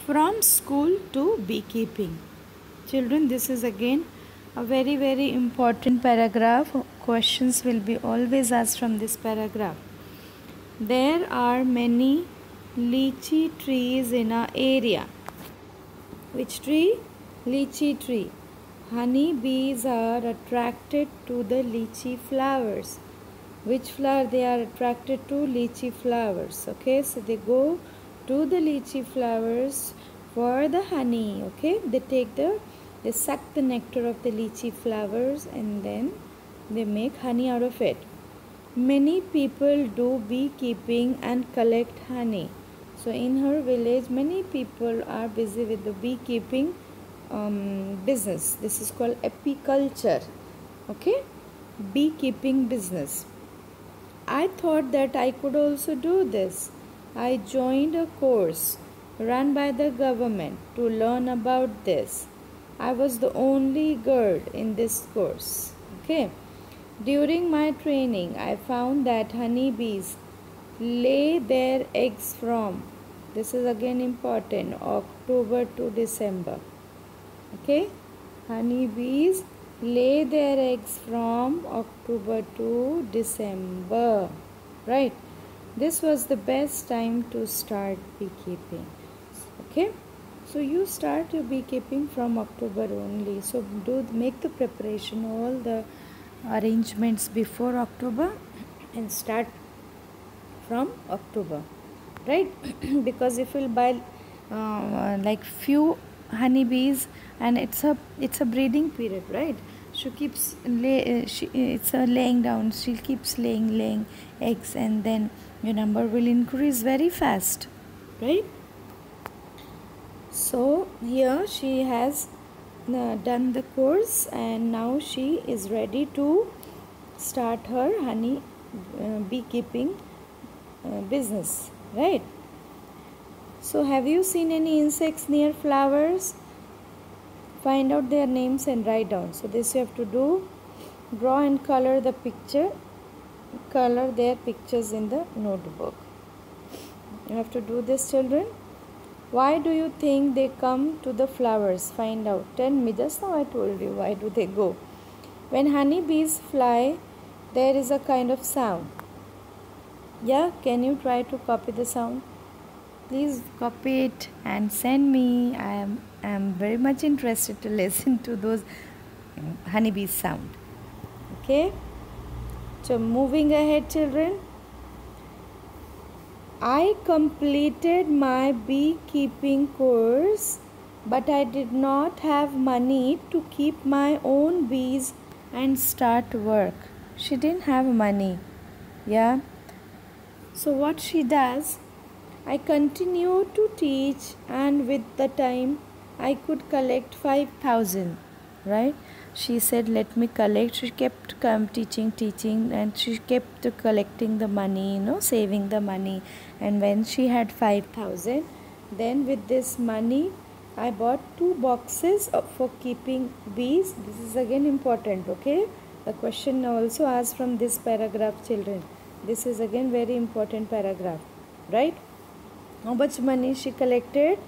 From school to beekeeping. Children, this is again a very important paragraph. Questions will be always asked from this paragraph. There are many lychee trees in our area. Which tree? Lychee tree. Honey bees are attracted to the lychee flowers. Which flower they are attracted to? Lychee flowers. Okay, so they go to the lychee flowers for the honey. Okay, they suck the nectar of the lychee flowers and then they make honey out of it. Many people do beekeeping and collect honey. So in her village, many people are busy with the beekeeping business. This is called apiculture. Okay, beekeeping business. I thought that I could also do this. I joined a course run by the government to learn about this. I was the only girl in this course. Okay. During my training, I found that honeybees lay their eggs from, this is again important, October to December. Okay. Honeybees lay their eggs from October to December. Right. This was the best time to start beekeeping. Okay. So you start your beekeeping from October only. So do make the preparation, all the arrangements before October and start from October. Right. Because if you'll buy like few honeybees and it's a breeding period, right? She keeps it's a laying down. She keeps laying eggs and then your number will increase very fast, right? So here she has done the course and now she is ready to start her honey beekeeping business, right? So have you seen any insects near flowers? Find out their names and write down. So this you have to do. Draw and color the picture. Color their pictures in the notebook. You have to do this, children. Why do you think they come to the flowers? Find out. Tell me. Just now I told you. Why do they go? When honeybees fly, there is a kind of sound. Yeah, can you try to copy the sound? Please copy it and send me. I am very much interested to listen to those honeybees sound. Okay. So moving ahead, children. I completed my beekeeping course, but I did not have money to keep my own bees and start work. She didn't have money. Yeah. So what she does, I continued to teach and with the time I could collect 5,000, right? She said, let me collect. She kept teaching and she kept collecting the money, saving the money. And when she had 5,000, then with this money, I bought 2 boxes for keeping bees. This is again important, okay? The question also asked from this paragraph, children. This is again very important paragraph, right? How much money she collected?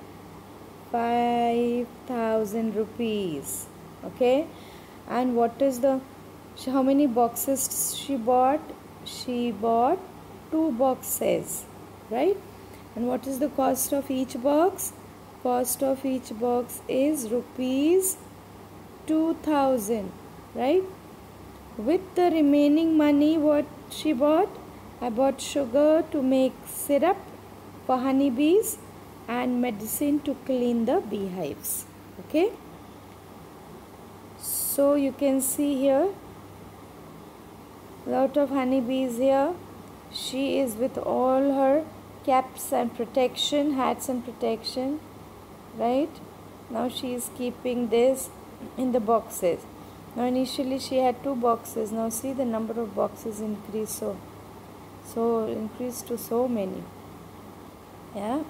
5,000 rupees. Okay. And what is how many boxes she bought? She bought 2 boxes, right? And what is the cost of each box? Cost of each box is rupees 2,000, right? With the remaining money, what she bought? I bought sugar to make syrup for honeybees and medicine to clean the beehives. Okay. So you can see here lot of honeybees here. She is with all her caps and protection, hats and protection, right? Now she is keeping this in the boxes. Now initially she had 2 boxes. Now see the number of boxes increased, so increased to so many. Yeah.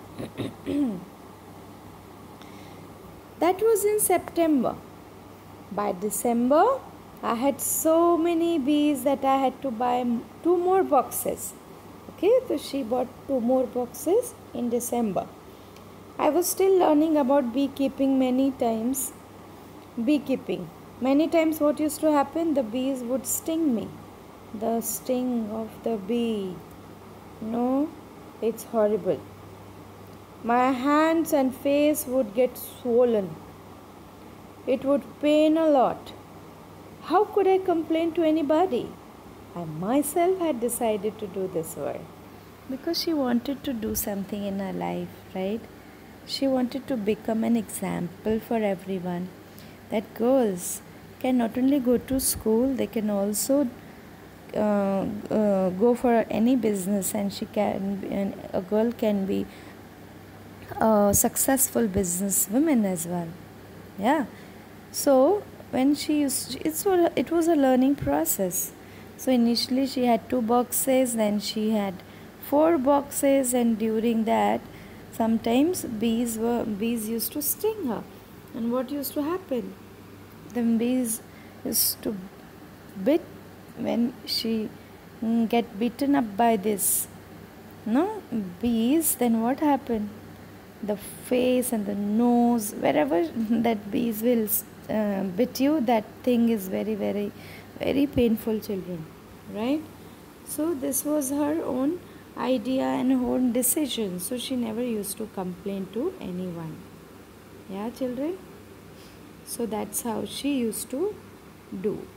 That was in September. By December, I had so many bees that I had to buy 2 more boxes. Okay, so she bought 2 more boxes in December. I was still learning about beekeeping many times. Beekeeping. Many times, what used to happen? The bees would sting me. The sting of the bee. No, it's horrible. My hands and face would get swollen. It would pain a lot. How could I complain to anybody? I myself had decided to do this work because she wanted to do something in her life, right? She wanted to become an example for everyone that girls can not only go to school, they can also go for any business, and a girl can be a successful businesswoman as well. Yeah. So when it was a learning process. So initially she had 2 boxes, then she had 4 boxes, and during that sometimes bees used to sting her. And what used to happen? The bees used to bit when she get beaten up by this bees. Then what happened? The face and the nose, wherever that bees will bit you, that thing is very, very, very painful, children, right? So this was her own idea and her own decision. So she never used to complain to anyone. Yeah, children. So that's how she used to do.